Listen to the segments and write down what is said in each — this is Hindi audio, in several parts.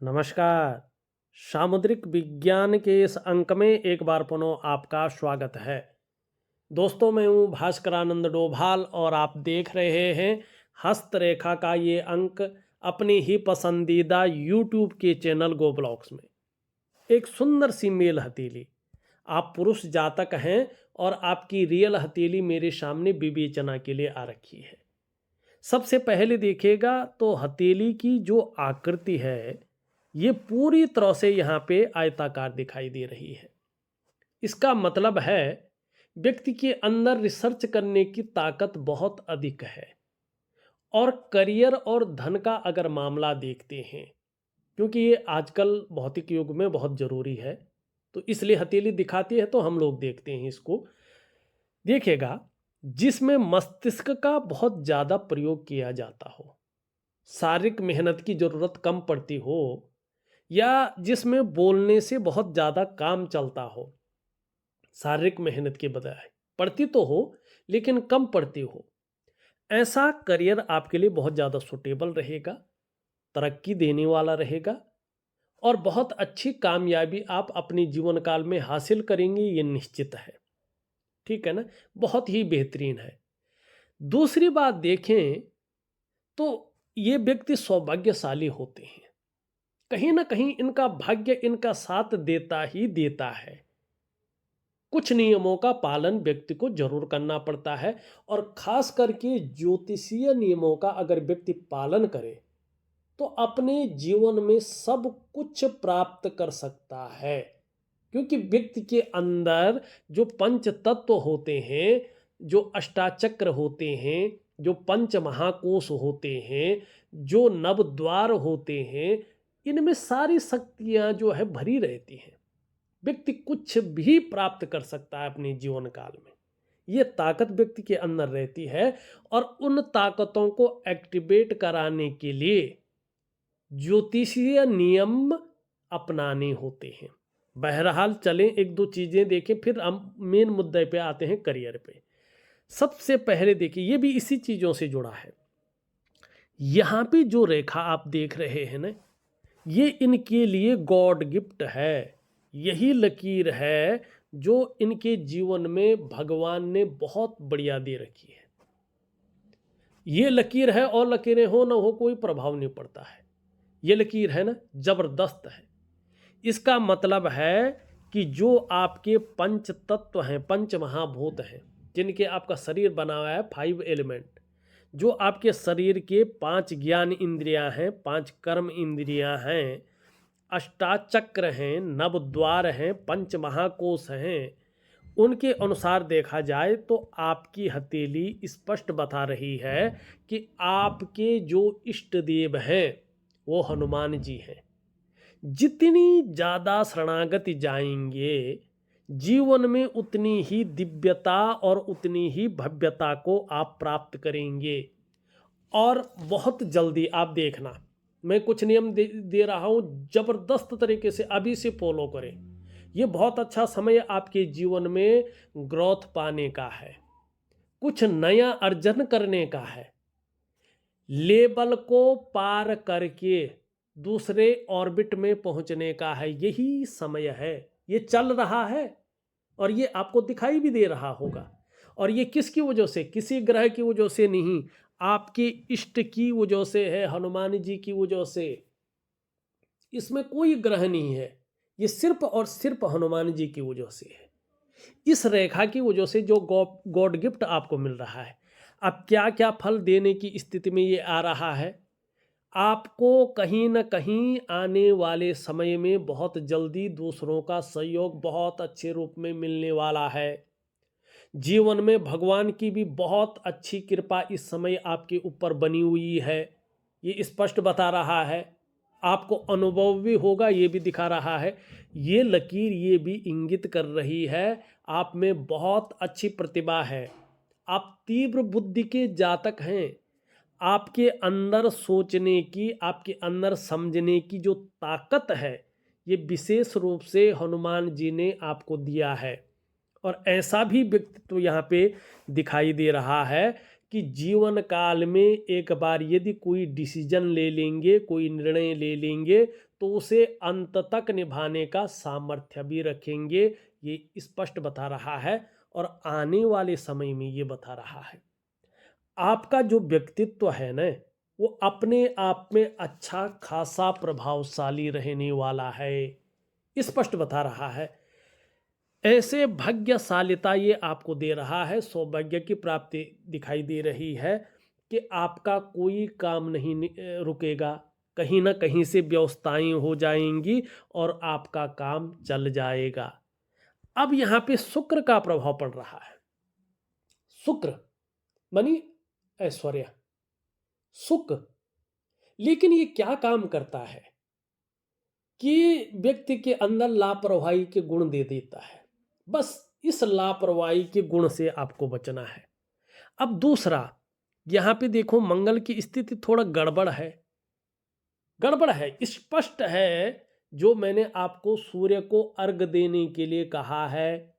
नमस्कार। सामुद्रिक विज्ञान के इस अंक में एक बार पुनः आपका स्वागत है। दोस्तों, मैं हूँ भास्करानंद डोभाल और आप देख रहे हैं हस्तरेखा का ये अंक अपनी ही पसंदीदा यूट्यूब के चैनल गो ब्लॉग्स में। एक सुंदर सी मेल हथेली, आप पुरुष जातक हैं और आपकी रियल हथेली मेरे सामने विवेचना के लिए आ रखी है। सबसे पहले देखिएगा तो हथेली की जो आकृति है ये पूरी तरह से यहाँ पे आयताकार दिखाई दे रही है। इसका मतलब है व्यक्ति के अंदर रिसर्च करने की ताकत बहुत अधिक है। और करियर और धन का अगर मामला देखते हैं, क्योंकि ये आजकल भौतिक युग में बहुत ज़रूरी है, तो इसलिए हथेली दिखाती है तो हम लोग देखते हैं इसको। देखिएगा, जिसमें मस्तिष्क का बहुत ज़्यादा प्रयोग किया जाता हो, शारीरिक मेहनत की ज़रूरत कम पड़ती हो, या जिसमें बोलने से बहुत ज़्यादा काम चलता हो, शारीरिक मेहनत के बजाय पड़ती तो हो लेकिन कम पड़ती हो, ऐसा करियर आपके लिए बहुत ज़्यादा सुटेबल रहेगा, तरक्की देने वाला रहेगा और बहुत अच्छी कामयाबी आप अपने जीवन काल में हासिल करेंगे, ये निश्चित है। ठीक है ना? बहुत ही बेहतरीन है। दूसरी बात देखें तो ये व्यक्ति सौभाग्यशाली होते हैं। कहीं ना कहीं इनका भाग्य इनका साथ देता ही देता है। कुछ नियमों का पालन व्यक्ति को जरूर करना पड़ता है और खास करके ज्योतिषीय नियमों का अगर व्यक्ति पालन करे तो अपने जीवन में सब कुछ प्राप्त कर सकता है। क्योंकि व्यक्ति के अंदर जो पंच तत्व होते हैं, जो अष्टाचक्र होते हैं, जो पंच महाकोश होते हैं, जो नव द्वार होते हैं, इनमें सारी शक्तियां जो है भरी रहती हैं। व्यक्ति कुछ भी प्राप्त कर सकता है अपने जीवन काल में। ये ताकत व्यक्ति के अंदर रहती है और उन ताकतों को एक्टिवेट कराने के लिए ज्योतिषीय नियम अपनाने होते हैं। बहरहाल चलें एक दो चीजें देखें, फिर हम मेन मुद्दे पे आते हैं, करियर पे। सबसे पहले देखिए, ये भी इसी चीजों से जुड़ा है। यहाँ पे जो रेखा आप देख रहे हैं ना, ये इनके लिए गॉड गिफ्ट है। यही लकीर है जो इनके जीवन में भगवान ने बहुत बढ़िया दे रखी है। ये लकीर है और लकीरें हो ना हो कोई प्रभाव नहीं पड़ता है। ये लकीर है ना, जबरदस्त है। इसका मतलब है कि जो आपके पंच तत्व हैं, पंच महाभूत हैं, जिनके आपका शरीर बना हुआ है, 5 एलिमेंट, जो आपके शरीर के 5 ज्ञान इंद्रियां हैं, 5 कर्म इंद्रियां हैं, अष्टाचक्र हैं, नव द्वार हैं, पंच महाकोश हैं, उनके अनुसार देखा जाए तो आपकी हथेली स्पष्ट बता रही है कि आपके जो इष्ट देव हैं वो हनुमान जी हैं। जितनी ज़्यादा शरणागति जाएंगे जीवन में उतनी ही दिव्यता और उतनी ही भव्यता को आप प्राप्त करेंगे। और बहुत जल्दी आप देखना, मैं कुछ नियम दे रहा हूँ, जबरदस्त तरीके से अभी से फॉलो करें। ये बहुत अच्छा समय आपके जीवन में ग्रोथ पाने का है, कुछ नया अर्जन करने का है, लेवल को पार करके दूसरे ऑर्बिट में पहुंचने का है। यही समय है, ये चल रहा है और ये आपको दिखाई भी दे रहा होगा। और ये किसकी वजह से? किसी ग्रह की वजह से नहीं, आपके इष्ट की वजह से है, हनुमान जी की वजह से। इसमें कोई ग्रह नहीं है, ये सिर्फ और सिर्फ हनुमान जी की वजह से है। इस रेखा की वजह से जो गॉड गिफ्ट आपको मिल रहा है। अब क्या क्या फल देने की स्थिति में ये आ रहा है, आपको कहीं ना कहीं आने वाले समय में बहुत जल्दी दूसरों का सहयोग बहुत अच्छे रूप में मिलने वाला है। जीवन में भगवान की भी बहुत अच्छी कृपा इस समय आपके ऊपर बनी हुई है, ये स्पष्ट बता रहा है। आपको अनुभव भी होगा, ये भी दिखा रहा है। ये लकीर ये भी इंगित कर रही है आप में बहुत अच्छी प्रतिभा है। आप तीव्र बुद्धि के जातक हैं। आपके अंदर सोचने की, आपके अंदर समझने की जो ताकत है, ये विशेष रूप से हनुमान जी ने आपको दिया है। और ऐसा भी व्यक्तित्व यहाँ पे दिखाई दे रहा है कि जीवन काल में एक बार यदि कोई डिसीजन ले लेंगे, कोई निर्णय ले लेंगे, तो उसे अंत तक निभाने का सामर्थ्य भी रखेंगे। ये स्पष्ट बता रहा है और आने वाले समय में ये बता रहा है आपका जो व्यक्तित्व है ना, वो अपने आप में अच्छा खासा प्रभावशाली रहने वाला है, स्पष्ट बता रहा है। ऐसे भाग्यशालिता ये आपको दे रहा है, सौभाग्य की प्राप्ति दिखाई दे रही है कि आपका कोई काम नहीं रुकेगा, कहीं ना कहीं से व्यवस्थाएं हो जाएंगी और आपका काम चल जाएगा। अब यहाँ पे शुक्र का प्रभाव पड़ रहा है। शुक्र मानी ऐश्वर्य, सुख। लेकिन ये क्या काम करता है कि व्यक्ति के अंदर लापरवाही के गुण दे देता है। बस इस लापरवाही के गुण से आपको बचना है। अब दूसरा, यहां पे देखो मंगल की स्थिति थोड़ा गड़बड़ है, गड़बड़ है, स्पष्ट है। जो मैंने आपको सूर्य को अर्घ देने के लिए कहा है,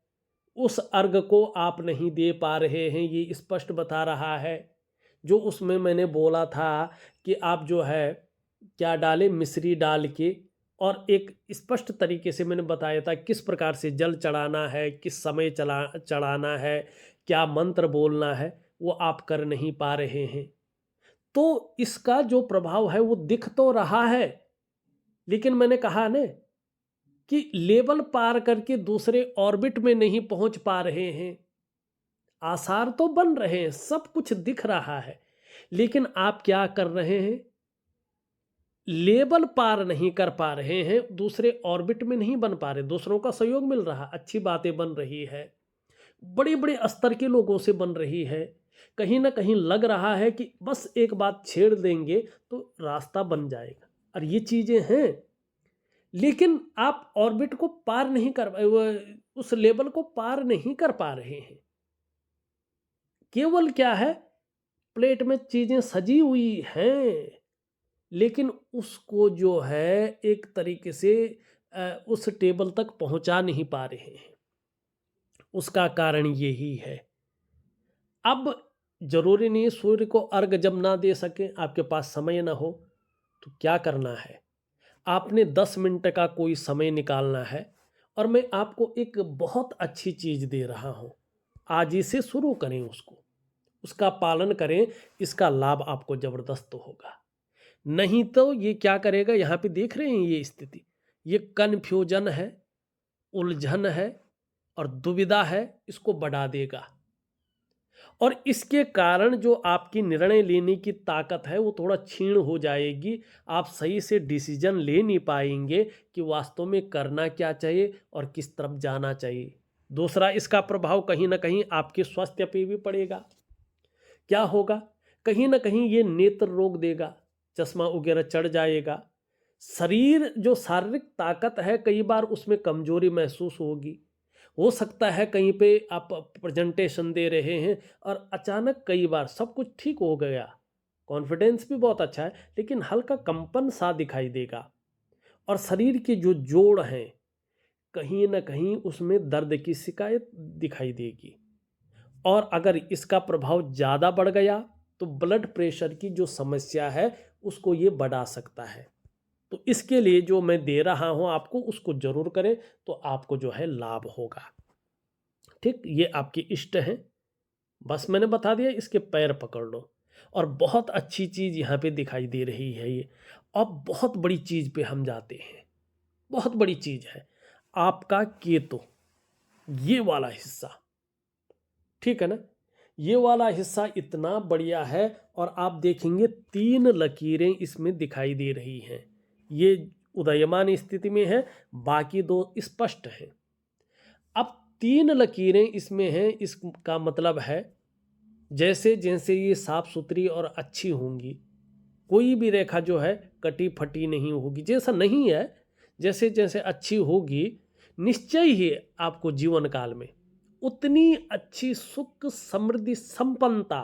उस अर्घ को आप नहीं दे पा रहे हैं, ये स्पष्ट बता रहा है। जो उसमें मैंने बोला था कि आप जो है क्या डालें, मिश्री डाल के, और एक स्पष्ट तरीके से मैंने बताया था किस प्रकार से जल चढ़ाना है, किस समय चढ़ाना है, क्या मंत्र बोलना है, वो आप कर नहीं पा रहे हैं। तो इसका जो प्रभाव है वो दिख तो रहा है, लेकिन मैंने कहा ना कि लेवल पार करके दूसरे ऑर्बिट में नहीं पहुंच पा रहे हैं। आसार तो बन रहे हैं, सब कुछ दिख रहा है, लेकिन आप क्या कर रहे हैं, लेवल पार नहीं कर पा रहे हैं, दूसरे ऑर्बिट में नहीं बन पा रहे। दूसरों का सहयोग मिल रहा, अच्छी बातें बन रही है, बड़े बड़े स्तर के लोगों से बन रही है। कहीं ना कहीं लग रहा है कि बस एक बात छेड़ देंगे तो रास्ता बन जाएगा, और ये चीजें हैं। लेकिन आप ऑर्बिट को पार नहीं कर, उस लेवल को पार नहीं कर पा रहे हैं। केवल क्या है, प्लेट में चीजें सजी हुई हैं, लेकिन उसको जो है एक तरीके से उस टेबल तक पहुंचा नहीं पा रहे हैं। उसका कारण यही है। अब जरूरी नहीं सूर्य को अर्घ जब ना दे सके, आपके पास समय ना हो, तो क्या करना है, आपने 10 मिनट का कोई समय निकालना है। और मैं आपको एक बहुत अच्छी चीज दे रहा हूं, आज ही से शुरू करें उसको, उसका पालन करें, इसका लाभ आपको जबरदस्त होगा। नहीं तो ये क्या करेगा, यहां पे देख रहे हैं ये स्थिति, ये कन्फ्यूजन है, उलझन है और दुविधा है, इसको बढ़ा देगा। और इसके कारण जो आपकी निर्णय लेने की ताकत है वो थोड़ा क्षीण हो जाएगी। आप सही से डिसीजन ले नहीं पाएंगे कि वास्तव में करना क्या चाहिए और किस तरफ जाना चाहिए। दूसरा, इसका प्रभाव कहीं ना कहीं आपके स्वास्थ्य पे भी पड़ेगा। क्या होगा, कहीं ना कहीं ये नेत्र रोग देगा, चश्मा वगैरह चढ़ जाएगा। शरीर जो शारीरिक ताकत है, कई बार उसमें कमजोरी महसूस होगी। हो सकता है कहीं पे आप प्रेजेंटेशन दे रहे हैं और अचानक कई बार सब कुछ ठीक हो गया, कॉन्फिडेंस भी बहुत अच्छा है, लेकिन हल्का कंपन सा दिखाई देगा। और शरीर के जो जोड़ हैं, कहीं ना कहीं उसमें दर्द की शिकायत दिखाई देगी। और अगर इसका प्रभाव ज़्यादा बढ़ गया तो ब्लड प्रेशर की जो समस्या है उसको ये बढ़ा सकता है। तो इसके लिए जो मैं दे रहा हूं आपको, उसको जरूर करें, तो आपको जो है लाभ होगा। ठीक, ये आपकी इष्ट है, बस मैंने बता दिया, इसके पैर पकड़ लो। और बहुत अच्छी चीज यहां पे दिखाई दे रही है ये। अब बहुत बड़ी चीज पे हम जाते हैं, बहुत बड़ी चीज है आपका केतु, ये वाला हिस्सा, ठीक है ना। ये वाला हिस्सा इतना बढ़िया है, और आप देखेंगे 3 लकीरें इसमें दिखाई दे रही हैं। ये उदयमान स्थिति में है, बाकी 2 स्पष्ट हैं। अब 3 लकीरें इसमें हैं, इसका मतलब है जैसे जैसे ये साफ सुथरी और अच्छी होंगी, कोई भी रेखा जो है कटी फटी नहीं होगी, जैसा नहीं है, जैसे जैसे अच्छी होगी, निश्चय ही आपको जीवन काल में उतनी अच्छी सुख समृद्धि संपन्नता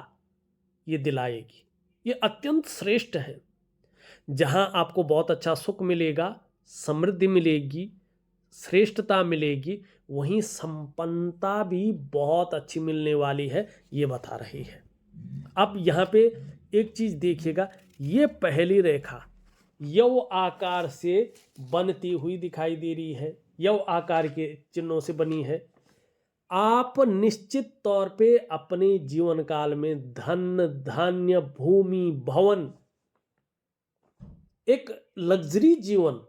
ये दिलाएगी। ये अत्यंत श्रेष्ठ है। जहां आपको बहुत अच्छा सुख मिलेगा, समृद्धि मिलेगी, श्रेष्ठता मिलेगी, वहीं संपन्नता भी बहुत अच्छी मिलने वाली है, ये बता रही है। अब यहाँ पे एक चीज़ देखिएगा, ये पहली रेखा यव आकार से बनती हुई दिखाई दे रही है, यव आकार के चिन्हों से बनी है। आप निश्चित तौर पे अपने जीवन काल में धन, धान्य, भूमि, भवन, एक लग्जरी जीवन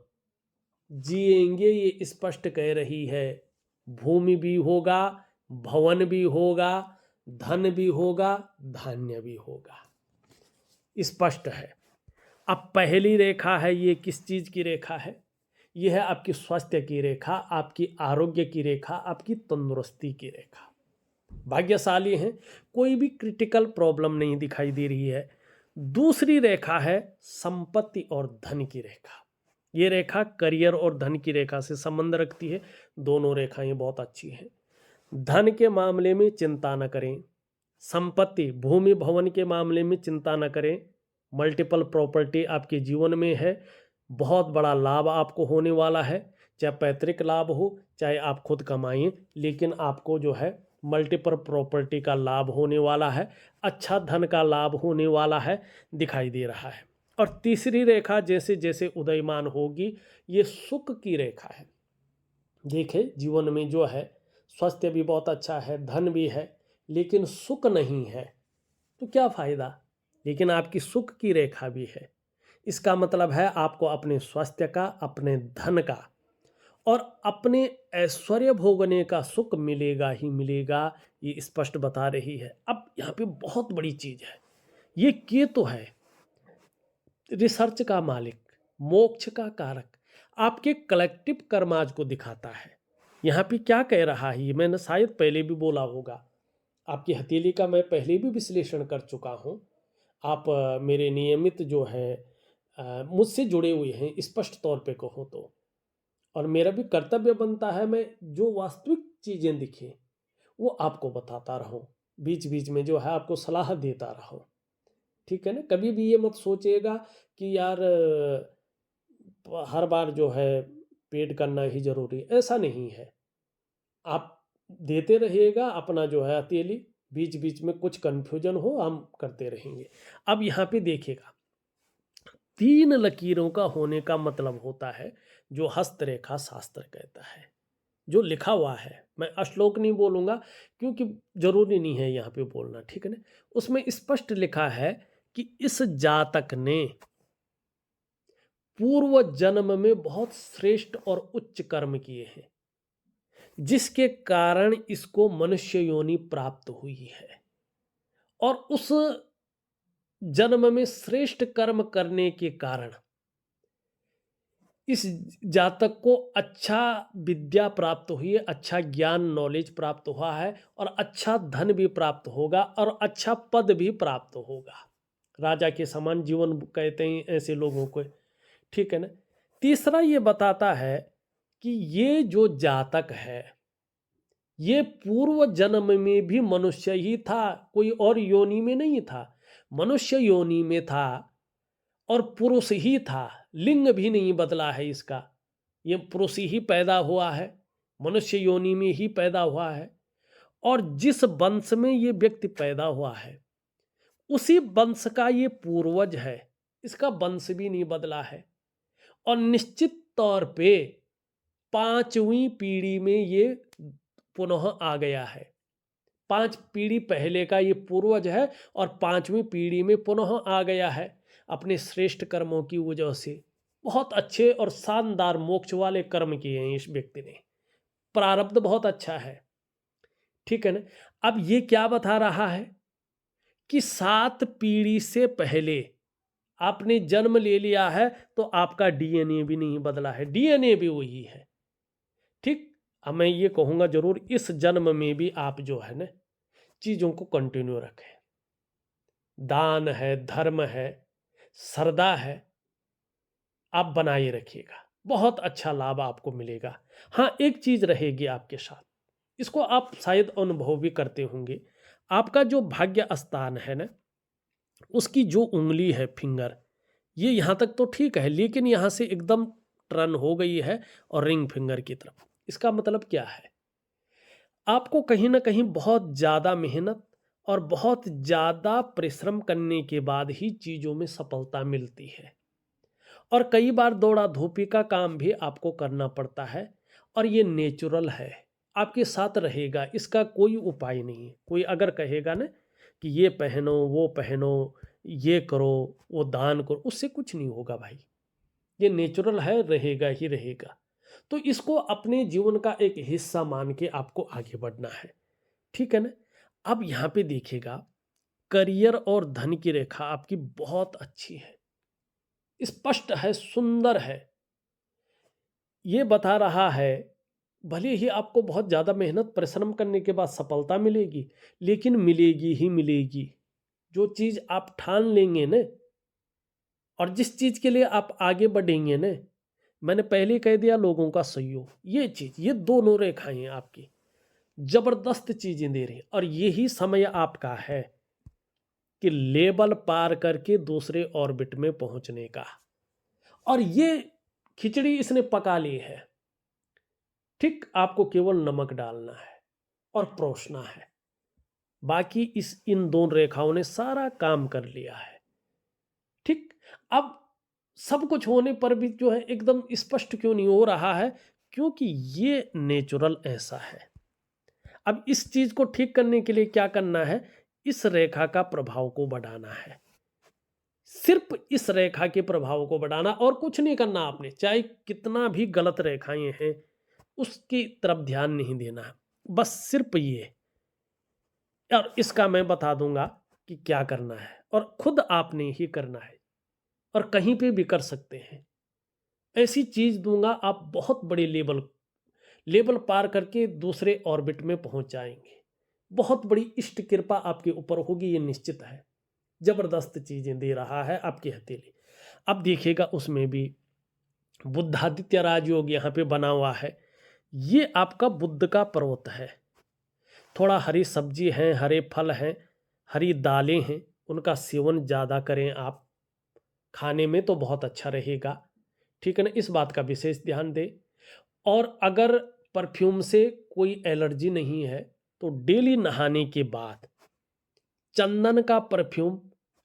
जिएंगे, ये स्पष्ट कह रही है। भूमि भी होगा, भवन भी होगा, धन भी होगा, धान्य भी होगा, स्पष्ट है। अब पहली रेखा है, ये किस चीज की रेखा है? यह है आपकी स्वास्थ्य की रेखा, आपकी आरोग्य की रेखा, आपकी तंदुरुस्ती की रेखा। भाग्यशाली हैं, कोई भी क्रिटिकल प्रॉब्लम नहीं दिखाई दे रही है। दूसरी रेखा है संपत्ति और धन की रेखा। ये रेखा करियर और धन की रेखा से संबंध रखती है। दोनों रेखाएं बहुत अच्छी हैं। धन के मामले में चिंता न करें, संपत्ति भूमि भवन के मामले में चिंता न करें। मल्टीपल प्रॉपर्टी आपके जीवन में है, बहुत बड़ा लाभ आपको होने वाला है, चाहे पैतृक लाभ हो चाहे आप खुद कमाएं, लेकिन आपको जो है मल्टीपल प्रॉपर्टी का लाभ होने वाला है, अच्छा धन का लाभ होने वाला है, दिखाई दे रहा है। और तीसरी रेखा जैसे जैसे उदयमान होगी, ये सुख की रेखा है। देखिए जीवन में जो है स्वास्थ्य भी बहुत अच्छा है, धन भी है, लेकिन सुख नहीं है तो क्या फायदा। लेकिन आपकी सुख की रेखा भी है, इसका मतलब है आपको अपने स्वास्थ्य का, अपने धन का और अपने ऐश्वर्य भोगने का सुख मिलेगा ही मिलेगा, ये स्पष्ट बता रही है। अब यहाँ पे बहुत बड़ी चीज है, ये केतु है, रिसर्च का मालिक, मोक्ष का कारक, आपके कलेक्टिव कर्माज को दिखाता है। यहाँ पे क्या कह रहा है, ये मैंने शायद पहले भी बोला होगा, आपकी हथेली का मैं पहले भी विश्लेषण कर चुका हूँ। आप मेरे नियमित जो है मुझसे जुड़े हुए हैं, स्पष्ट तौर पे कहो तो। और मेरा भी कर्तव्य बनता है, मैं जो वास्तविक चीज़ें दिखे वो आपको बताता रहूं, बीच बीच में जो है आपको सलाह देता रहूं, ठीक है ना। कभी भी ये मत सोचिएगा कि यार हर बार जो है पेड करना ही जरूरी, ऐसा नहीं है। आप देते रहिएगा अपना जो है हथेली, बीच बीच में कुछ कंफ्यूजन हो हम करते रहेंगे। अब यहाँ पे देखिएगा, 3 लकीरों का होने का मतलब होता है जो हस्तरेखा शास्त्र कहता है, जो लिखा हुआ है। मैं श्लोक नहीं बोलूँगा क्योंकि जरूरी नहीं है यहाँ पे बोलना, ठीक है ना। उसमें स्पष्ट लिखा है कि इस जातक ने पूर्व जन्म में बहुत श्रेष्ठ और उच्च कर्म किए हैं, जिसके कारण इसको मनुष्य योनि प्राप्त हुई है। और उस जन्म में श्रेष्ठ कर्म करने के कारण इस जातक को अच्छा विद्या प्राप्त हुई है, अच्छा ज्ञान नॉलेज प्राप्त हुआ है, और अच्छा धन भी प्राप्त होगा और अच्छा पद भी प्राप्त होगा। राजा के समान जीवन कहते हैं ऐसे लोगों को, ठीक है ना। तीसरा ये बताता है कि ये जो जातक है ये पूर्व जन्म में भी मनुष्य ही था, कोई और योनि में नहीं था, मनुष्य योनि में था और पुरुष ही था, लिंग भी नहीं बदला है इसका। ये पुरुष ही पैदा हुआ है, मनुष्य योनि में ही पैदा हुआ है, और जिस वंश में ये व्यक्ति पैदा हुआ है उसी वंश का ये पूर्वज है, इसका वंश भी नहीं बदला है। और निश्चित तौर पे 5वीं पीढ़ी में ये पुनः आ गया है। 5 पीढ़ी पहले का ये पूर्वज है और 5वीं पीढ़ी में पुनः आ गया है अपने श्रेष्ठ कर्मों की वजह से। बहुत अच्छे और शानदार मोक्ष वाले कर्म किए हैं इस व्यक्ति ने, प्रारब्ध बहुत अच्छा है, ठीक है ना। अब ये क्या बता रहा है कि 7 पीढ़ी से पहले आपने जन्म ले लिया है तो आपका डीएनए भी नहीं बदला है, डीएनए भी वही है, ठीक। अब मैं ये कहूँगा जरूर इस जन्म में भी आप जो है ना चीज़ों को कंटिन्यू रखें। दान है, धर्म है, श्रद्धा है, आप बनाए रखिएगा, बहुत अच्छा लाभ आपको मिलेगा। हाँ, एक चीज़ रहेगी आपके साथ, इसको आप शायद अनुभव भी करते होंगे। आपका जो भाग्य स्थान है ना, उसकी जो उंगली है, फिंगर, ये यहाँ तक तो ठीक है, लेकिन यहाँ से एकदम टर्न हो गई है और रिंग फिंगर की तरफ। इसका मतलब क्या है, आपको कहीं ना कहीं बहुत ज़्यादा मेहनत और बहुत ज़्यादा परिश्रम करने के बाद ही चीज़ों में सफलता मिलती है। और कई बार दौड़ा धूपी का काम भी आपको करना पड़ता है, और ये नेचुरल है, आपके साथ रहेगा, इसका कोई उपाय नहीं है। कोई अगर कहेगा ना कि ये पहनो, वो पहनो, ये करो, वो दान करो, उससे कुछ नहीं होगा भाई। ये नेचुरल है, रहेगा ही रहेगा। तो इसको अपने जीवन का एक हिस्सा मान के आपको आगे बढ़ना है, ठीक है ना। अब यहाँ पे देखिएगा, करियर और धन की रेखा आपकी बहुत अच्छी है, स्पष्ट है, सुंदर है। ये बता रहा है, भले ही आपको बहुत ज़्यादा मेहनत परिश्रम करने के बाद सफलता मिलेगी, लेकिन मिलेगी ही मिलेगी। जो चीज़ आप ठान लेंगे ना, और जिस चीज़ के लिए आप आगे बढ़ेंगे ना, मैंने पहले ही कह दिया, लोगों का सहयोग, ये चीज़, ये दोनों रेखाएं आपकी जबरदस्त चीज़ें दे रही हैं। और यही समय आपका है कि लेवल पार करके दूसरे ऑर्बिट में पहुंचने का। और ये खिचड़ी इसने पका ली है, ठीक, आपको केवल नमक डालना है और परोसना है। बाकी इन दोनों रेखाओं ने सारा काम कर लिया है, ठीक। अब सब कुछ होने पर भी जो है एकदम स्पष्ट क्यों नहीं हो रहा है? क्योंकि ये नेचुरल ऐसा है। अब इस चीज को ठीक करने के लिए क्या करना है? इस रेखा का प्रभाव को बढ़ाना है, सिर्फ इस रेखा के प्रभाव को बढ़ाना, और कुछ नहीं करना आपने। चाहे कितना भी गलत रेखाएं हैं, उसकी तरफ ध्यान नहीं देना, बस सिर्फ ये। और इसका मैं बता दूंगा कि क्या करना है, और खुद आपने ही करना है, और कहीं पे भी कर सकते हैं। ऐसी चीज दूंगा, आप बहुत बड़े लेवल पार करके दूसरे ऑर्बिट में पहुंच जाएंगे। बहुत बड़ी इष्ट कृपा आपके ऊपर होगी, ये निश्चित है। जबरदस्त चीजें दे रहा है आपकी हथेली। अब देखिएगा, उसमें भी बुद्धादित्य राजयोग यहाँ पे बना हुआ है। ये आपका बुद्ध का पर्वत है। थोड़ा हरी सब्जी है, हरे फल हैं, हरी दालें हैं, उनका सेवन ज़्यादा करें आप, खाने में तो बहुत अच्छा रहेगा, ठीक है ना। इस बात का विशेष ध्यान दें। और अगर परफ्यूम से कोई एलर्जी नहीं है, तो डेली नहाने के बाद चंदन का परफ्यूम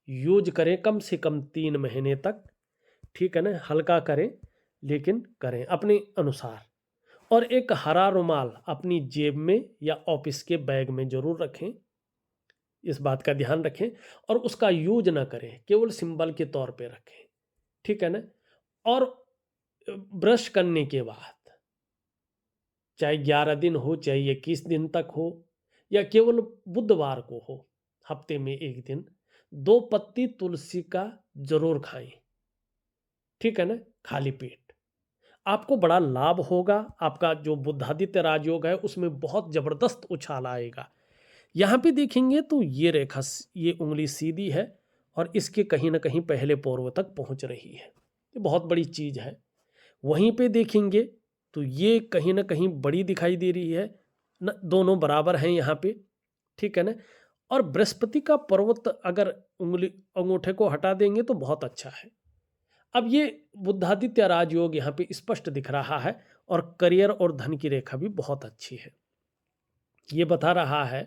यूज करें, कम से कम 3 महीने तक, ठीक है ना। हल्का करें, लेकिन करें अपने अनुसार। और एक हरा रुमाल अपनी जेब में या ऑफिस के बैग में जरूर रखें, इस बात का ध्यान रखें। और उसका यूज ना करें, केवल सिंबल के तौर पे रखें, ठीक है ना। और ब्रश करने के बाद, चाहे 11 दिन हो, चाहे 21 दिन तक हो, या केवल बुधवार को हो, हफ्ते में एक दिन 2 पत्ती तुलसी का जरूर खाएं, ठीक है ना, खाली पेट। आपको बड़ा लाभ होगा। आपका जो बुद्धादित्य राजयोग है उसमें बहुत जबरदस्त उछाल आएगा। यहाँ पे देखेंगे तो ये रेखा, ये उंगली सीधी है, और इसके कहीं ना कहीं पहले पूर्व तक पहुंच रही है। ये बहुत बड़ी चीज है। वहीं पे देखेंगे तो ये कहीं ना कहीं बड़ी दिखाई दे रही है न, दोनों बराबर हैं यहाँ पे, ठीक है ना। और बृहस्पति का पर्वत अगर उंगली अंगूठे को हटा देंगे तो बहुत अच्छा है। अब ये बुद्धादित्य राजयोग यहाँ पे स्पष्ट दिख रहा है, और करियर और धन की रेखा भी बहुत अच्छी है। ये बता रहा है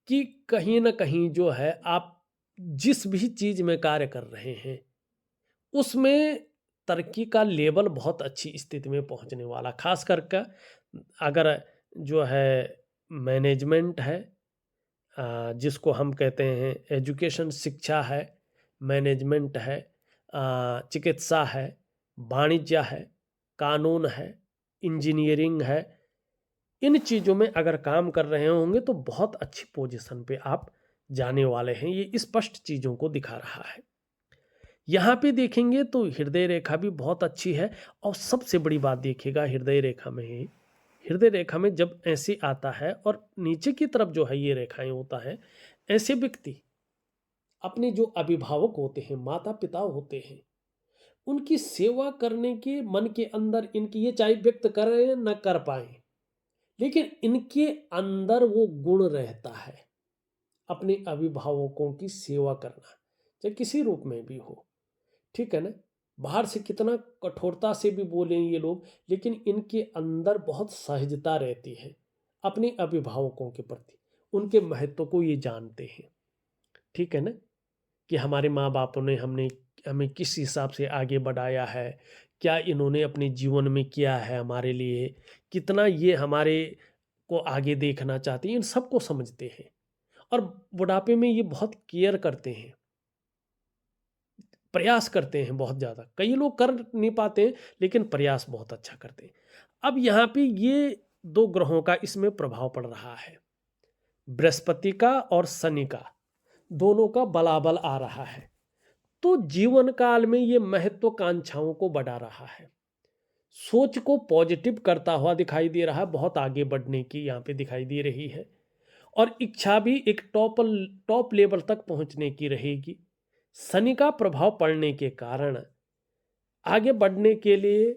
कि कहीं ना कहीं जो है, आप जिस भी चीज में कार्य कर रहे हैं उसमें तरक्की का लेवल बहुत अच्छी स्थिति में पहुंचने वाला। खास करके अगर जो है मैनेजमेंट है, जिसको हम कहते हैं एजुकेशन, शिक्षा है, मैनेजमेंट है, चिकित्सा है, वाणिज्य है, कानून है, इंजीनियरिंग है, इन चीज़ों में अगर काम कर रहे होंगे तो बहुत अच्छी पोजीशन पे आप जाने वाले हैं। ये स्पष्ट चीज़ों को दिखा रहा है। यहाँ पे देखेंगे तो हृदय रेखा भी बहुत अच्छी है। और सबसे बड़ी बात देखिएगा, हृदय रेखा में जब ऐसे आता है और नीचे की तरफ जो है ये रेखाएं होता है, ऐसे व्यक्ति अपने जो अभिभावक होते हैं, माता पिता होते हैं, उनकी सेवा करने के मन के अंदर इनकी, ये चाहे व्यक्त करें न कर पाए, लेकिन इनके अंदर वो गुण रहता है, अपने अभिभावकों की सेवा करना, चाहे किसी रूप में भी हो, ठीक है ना। बाहर से कितना कठोरता से भी बोलें ये लोग, लेकिन इनके अंदर बहुत सहजता रहती है अपने अभिभावकों के प्रति। उनके महत्व को ये जानते हैं। ठीक है ना, कि हमारे माँ बापों ने हमें किस हिसाब से आगे बढ़ाया है, क्या इन्होंने अपने जीवन में किया है हमारे लिए, कितना ये हमारे को आगे देखना चाहते हैं, इन सबको समझते हैं। और बुढ़ापे में ये बहुत केयर करते हैं, प्रयास करते हैं बहुत ज़्यादा। कई लोग कर नहीं पाते, लेकिन प्रयास बहुत अच्छा करते हैं। अब यहाँ पे ये दो ग्रहों का इसमें प्रभाव पड़ रहा है, बृहस्पति का और शनि का, दोनों का बलाबल आ रहा है। तो जीवन काल में ये महत्वाकांक्षाओं को बढ़ा रहा है, सोच को पॉजिटिव करता हुआ दिखाई दे रहा है, बहुत आगे बढ़ने की यहाँ पे दिखाई दे रही है। और इच्छा भी एक टॉप लेवल तक पहुंचने की रहेगी। शनि का प्रभाव पड़ने के कारण आगे बढ़ने के लिए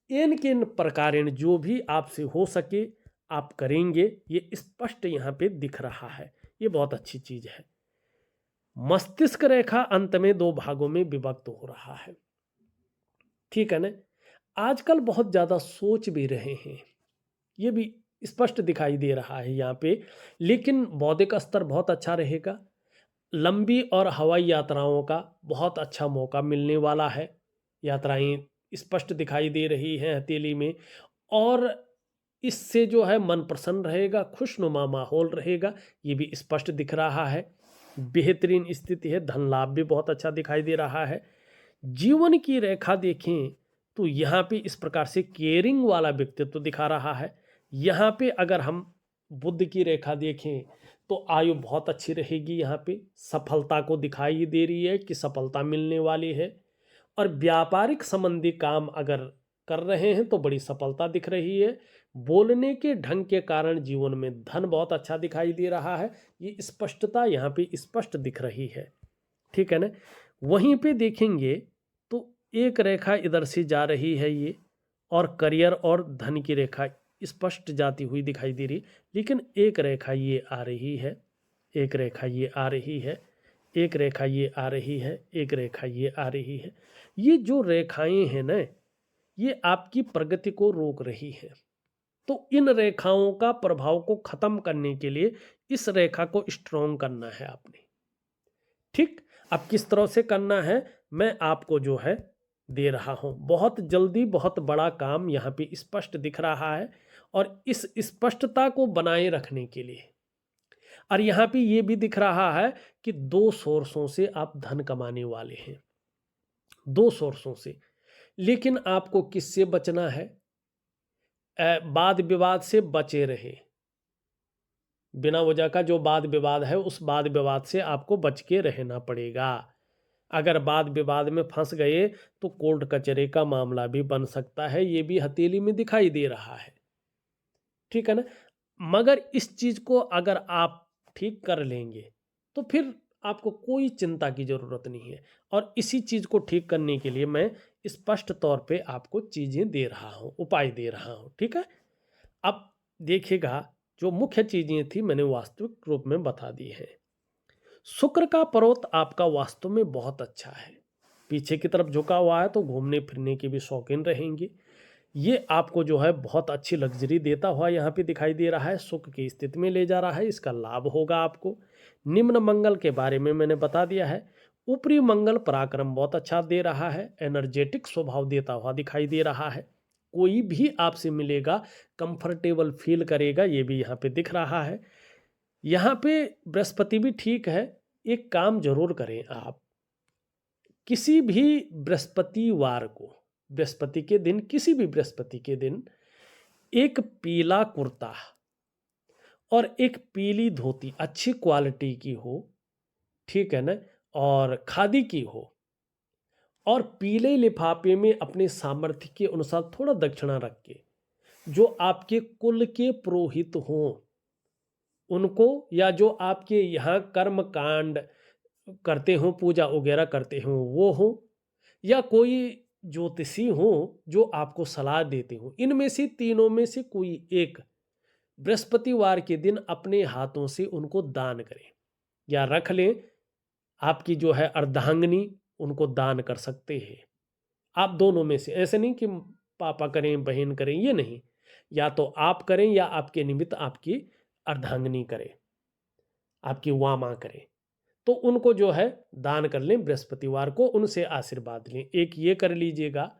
इन किन प्रकार जो भी आपसे हो सके आप करेंगे, ये स्पष्ट यहाँ पे दिख रहा है। ये बहुत अच्छी चीज है। मस्तिष्क रेखा अंत में दो भागों में विभक्त हो रहा है। ठीक है ना, आजकल बहुत ज्यादा सोच भी रहे हैं, ये भी स्पष्ट दिखाई दे रहा है यहाँ पे। लेकिन बौद्धिक स्तर बहुत अच्छा रहेगा। लंबी और हवाई यात्राओं का बहुत अच्छा मौका मिलने वाला है। यात्राएं स्पष्ट दिखाई दे रही हैं हथेली में, और इससे जो है मन प्रसन्न रहेगा, खुशनुमा माहौल रहेगा, ये भी स्पष्ट दिख रहा है। बेहतरीन स्थिति है, धन लाभ भी बहुत अच्छा दिखाई दे रहा है। जीवन की रेखा देखें तो यहाँ पे इस प्रकार से केयरिंग वाला व्यक्तित्व दिखा रहा है। यहाँ पे अगर हम बुद्ध की रेखा देखें तो आयु बहुत अच्छी रहेगी। यहाँ पे सफलता को दिखाई दे रही है कि सफलता मिलने वाली है। और व्यापारिक संबंधी काम अगर कर रहे हैं तो बड़ी सफलता दिख रही है। बोलने के ढंग के कारण जीवन में धन बहुत अच्छा दिखाई दे रहा है, ये स्पष्टता यहाँ पे स्पष्ट दिख रही है। ठीक है ना, वहीं पे देखेंगे तो एक रेखा इधर से जा रही है ये, और करियर और धन की रेखा स्पष्ट जाती हुई दिखाई दे रही, लेकिन एक रेखा ये आ रही है, एक रेखा ये आ रही है, एक रेखा ये आ रही है, एक रेखा ये आ रही है। ये जो रेखाएं हैं ना, ये आपकी प्रगति को रोक रही है। तो इन रेखाओं का प्रभाव को खत्म करने के लिए इस रेखा को स्ट्रॉन्ग करना है आपने। ठीक, अब किस तरह से करना है मैं आपको जो है दे रहा हूं। बहुत जल्दी बहुत बड़ा काम यहाँ पे स्पष्ट दिख रहा है, और इस स्पष्टता को बनाए रखने के लिए, और यहाँ पे ये भी दिख रहा है कि दो सोर्सों से आप धन कमाने वाले हैं, दो सोर्सों से। लेकिन आपको किससे बचना है? वाद विवाद से बचे रहे। बिना वजह का जो वाद विवाद है, उस वाद विवाद से आपको बच के रहना पड़ेगा। अगर वाद विवाद में फंस गए तो कोर्ट कचहरी का मामला भी बन सकता है, ये भी हथेली में दिखाई दे रहा है। ठीक है ना, मगर इस चीज को अगर आप ठीक कर लेंगे तो फिर आपको कोई चिंता की जरूरत नहीं है। और इसी चीज को ठीक करने के लिए मैं स्पष्ट तौर पे आपको चीजें दे रहा हूं, उपाय दे रहा हूं। ठीक है, अब देखिएगा, जो मुख्य चीजें थी मैंने वास्तविक रूप में बता दी है। शुक्र का पर्वत आपका वास्तव में बहुत अच्छा है, पीछे की तरफ झुका हुआ है, तो घूमने फिरने के भी शौकीन रहेंगे। ये आपको जो है बहुत अच्छी लग्जरी देता हुआ यहाँ पे दिखाई दे रहा है, सुख की स्थिति में ले जा रहा है, इसका लाभ होगा आपको। निम्न मंगल के बारे में मैंने बता दिया है। ऊपरी मंगल पराक्रम बहुत अच्छा दे रहा है, एनर्जेटिक स्वभाव देता हुआ दिखाई दे रहा है। कोई भी आपसे मिलेगा कंफर्टेबल फील करेगा, ये भी यहाँ पे दिख रहा है। यहाँ पे बृहस्पति भी ठीक है। एक काम जरूर करें आप, किसी भी बृहस्पतिवार को, बृहस्पति के दिन, किसी भी बृहस्पति के दिन एक पीला कुर्ता और एक पीली धोती अच्छी क्वालिटी की हो, ठीक है ना, और खादी की हो, और पीले लिफाफे में अपने सामर्थ्य के अनुसार थोड़ा दक्षिणा रख के, जो आपके कुल के पुरोहित हों उनको, या जो आपके यहाँ कर्म कांड करते हों, पूजा वगैरह करते हों वो हो, या कोई ज्योतिषी हो जो आपको सलाह देते हो, इनमें से तीनों में से कोई एक बृहस्पतिवार के दिन अपने हाथों से उनको दान करें या रख लें। आपकी जो है अर्धांगिनी, उनको दान कर सकते हैं आप। दोनों में से, ऐसे नहीं कि पापा करें बहन करें, ये नहीं, या तो आप करें या आपके निमित्त आपकी अर्धांगिनी करे। आपकी वामा करें, तो उनको जो है दान कर लें बृहस्पतिवार को, उनसे आशीर्वाद लें। एक ये कर लीजिएगा।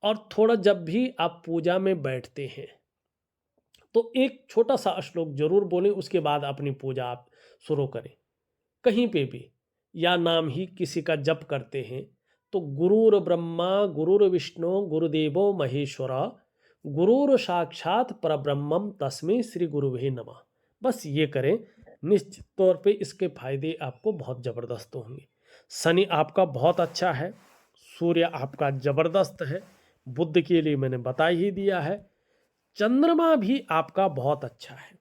और थोड़ा जब भी आप पूजा में बैठते हैं तो एक छोटा सा श्लोक जरूर बोलें, उसके बाद अपनी पूजा आप शुरू करें। कहीं पे भी या नाम ही किसी का जप करते हैं तो गुरुर ब्रह्मा गुरुर विष्णु गुरुदेवो महेश्वर गुरुर साक्षात परब्रह्मम तस्मै श्री गुरुवे नमः, बस ये करें। निश्चित तौर पे इसके फायदे आपको बहुत ज़बरदस्त होंगे। शनि आपका बहुत अच्छा है, सूर्य आपका ज़बरदस्त है, बुध के लिए मैंने बता ही दिया है। चंद्रमा भी आपका बहुत अच्छा है।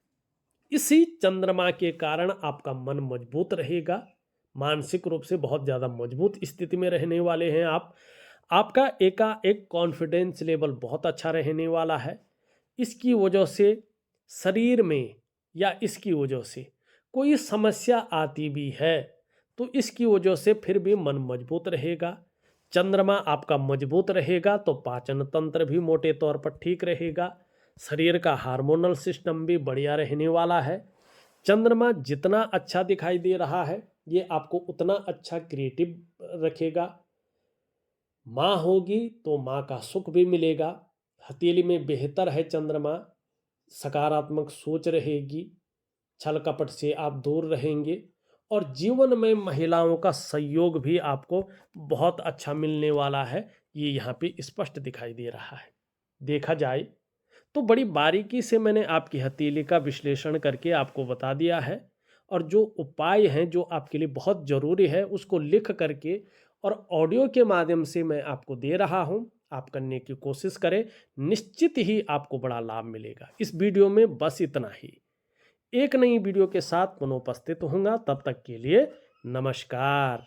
इसी चंद्रमा के कारण आपका मन मजबूत रहेगा, मानसिक रूप से बहुत ज़्यादा मजबूत स्थिति में रहने वाले हैं आप। आपका एकाएक कॉन्फिडेंस लेवल बहुत अच्छा रहने वाला है। इसकी वजह से शरीर में या इसकी वजह से कोई समस्या आती भी है तो इसकी वजह से फिर भी मन मजबूत रहेगा। चंद्रमा आपका मजबूत रहेगा तो पाचन तंत्र भी मोटे तौर पर ठीक रहेगा। शरीर का हार्मोनल सिस्टम भी बढ़िया रहने वाला है। चंद्रमा जितना अच्छा दिखाई दे रहा है ये आपको उतना अच्छा क्रिएटिव रखेगा। माँ होगी तो माँ का सुख भी मिलेगा। हथेली में बेहतर है चंद्रमा, सकारात्मक सोच रहेगी, छल कपट से आप दूर रहेंगे और जीवन में महिलाओं का सहयोग भी आपको बहुत अच्छा मिलने वाला है। ये यहाँ पे स्पष्ट दिखाई दे रहा है। देखा जाए तो बड़ी बारीकी से मैंने आपकी हथेली का विश्लेषण करके आपको बता दिया है और जो उपाय हैं जो आपके लिए बहुत ज़रूरी है उसको लिख करके और ऑडियो के माध्यम से मैं आपको दे रहा हूं। आप करने की कोशिश करें, निश्चित ही आपको बड़ा लाभ मिलेगा। इस वीडियो में बस इतना ही। एक नई वीडियो के साथ पुनः उपस्थित होऊंगा, तब तक के लिए नमस्कार।